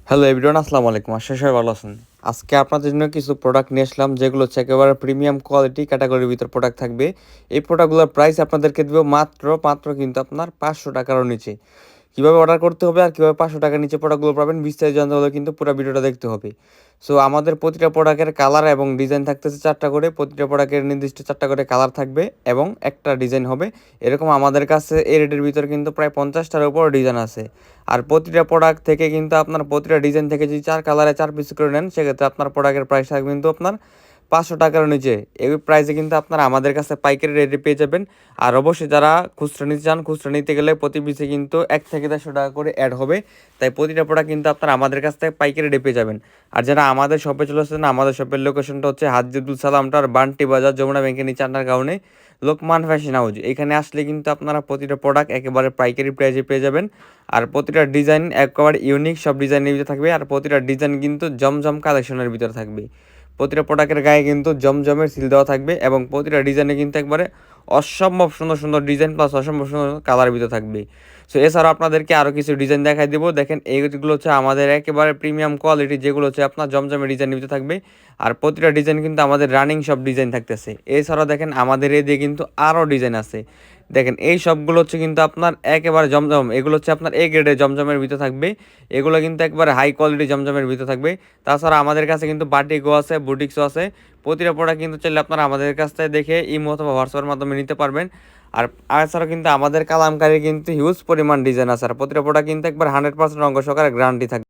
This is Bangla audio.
হ্যালো এভরিওয়ান, আসসালামু আলাইকুম। আশা করি সবাই ভালো আছেন। আজকে আপনাদের জন্য কিছু প্রোডাক্ট নিয়ে আসলাম, যেগুলো হচ্ছে একেবারে প্রিমিয়াম কোয়ালিটি ক্যাটাগরির ভিতর প্রোডাক্ট থাকবে। এই প্রোডাক্টগুলোর প্রাইস আপনাদেরকে দেবো মাত্র কিন্তু আপনার 500 টাকারও নিচে। কীভাবে অর্ডার করতে হবে আর কীভাবে 500 টাকার নিচে প্রোডাক্টগুলো পাবেন বিস্তারিত জানতে হলে কিন্তু পুরো ভিডিওটা দেখতে হবে। সো আমাদের প্রতিটা প্রোডাক্টের কালার এবং ডিজাইন থাকতেছে 4টা করে। প্রতিটা প্রোডাক্টের নির্দিষ্ট 4টা করে কালার থাকবে এবং একটা ডিজাইন হবে। এরকম আমাদের কাছে এই রেটের ভিতর কিন্তু প্রায় 50টার উপর ডিজাইন আছে। আর প্রতিটা প্রোডাক্ট থেকে কিন্তু আপনার প্রতিটা ডিজাইন থেকে যদি 4 কালারে 4 পিস করে নেন, সেক্ষেত্রে আপনার প্রোডাক্টের প্রাইস থাকবে কিন্তু আপনার 500 টাকার নিচে। এই প্রাইসে কিন্তু আপনারা আমাদের কাছে পাইকারি রেটে পেয়ে যাবেন। আর অবশ্যই যারা খুচরা নিতে চান, খুচরা নিতে গেলে প্রতি পিসে কিন্তু 1 থেকে 150 টাকা করে অ্যাড হবে। তাই প্রতিটা প্রোডাক্ট কিন্তু আপনারা আমাদের কাছ থেকে পাইকারি রেটে পেয়ে যাবেন। আর যারা আমাদের শপে চলে আসছেন, আমাদের শপের লোকেশনটা হচ্ছে হাজী আব্দুল সালাম টাওয়ার, বান্টি বাজার, যমুনা ব্যাংকের নিচে আন্ডার গ্রাউন্ডে লোকমান ফ্যাশন হাউস। এখানে আসলে কিন্তু আপনারা প্রতিটা প্রোডাক্ট একেবারে পাইকারি প্রাইসে পেয়ে যাবেন। আর প্রতিটা ডিজাইন একেবারে ইউনিক, সব ডিজাইনের ভিতরে থাকবে। আর প্রতিটা ডিজাইন কিন্তু জমজম কালেকশনের ভিতরে থাকবে। প্রতিটা প্রোডাক্টের গায়ে কিন্তু জমজমের সিল দেওয়া থাকবে এবং প্রতিটা ডিজাইনে কিন্তু একবারে অসম্ভব সুন্দর সুন্দর ডিজাইন প্লাস অসম্ভব সুন্দর কালার ভিতরে থাকবে। সো এছাড়াও আপনাদেরকে আরও কিছু ডিজাইন দেখাই দেবো। দেখেন এইগুলো হচ্ছে আমাদের একেবারে প্রিমিয়াম কোয়ালিটি, যেগুলো হচ্ছে আপনার জমজমের ডিজাইনের ভিতরে থাকবে। আর প্রতিটা ডিজাইন কিন্তু আমাদের রানিং সব ডিজাইন থাকতেছে। এছাড়াও দেখেন আমাদের এই দিয়ে কিন্তু আরও ডিজাইন আছে। দেখেন এই সবগুলো হচ্ছে কিন্তু আপনার একেবারে জমজম, এগুলো হচ্ছে আপনার এ গ্রেডের জমজমের ভিতরে থাকবে। এগুলো কিন্তু একবারে হাই কোয়ালিটি জমজমের ভিতরে থাকবে। তাছাড়া আমাদের কাছে কিন্তু বাটিকও আছে, বুটিক্সও আছে। প্রতিটা প্রোডাক্ট কিন্তু চাইলে আপনারা আমাদের কাছ থেকে দেখে ইমো অথবা হোয়াটসঅ্যাপের মাধ্যমে নিতে পারবেন। আর এছাড়াও কিন্তু আমাদের কালামকারী কিন্তু হিউজ পরিমাণ ডিজাইন আছে। আর প্রতিটা প্রোডাক্ট কিন্তু একবার 100% রঙ সহকারে গ্যারান্টি থাকবে।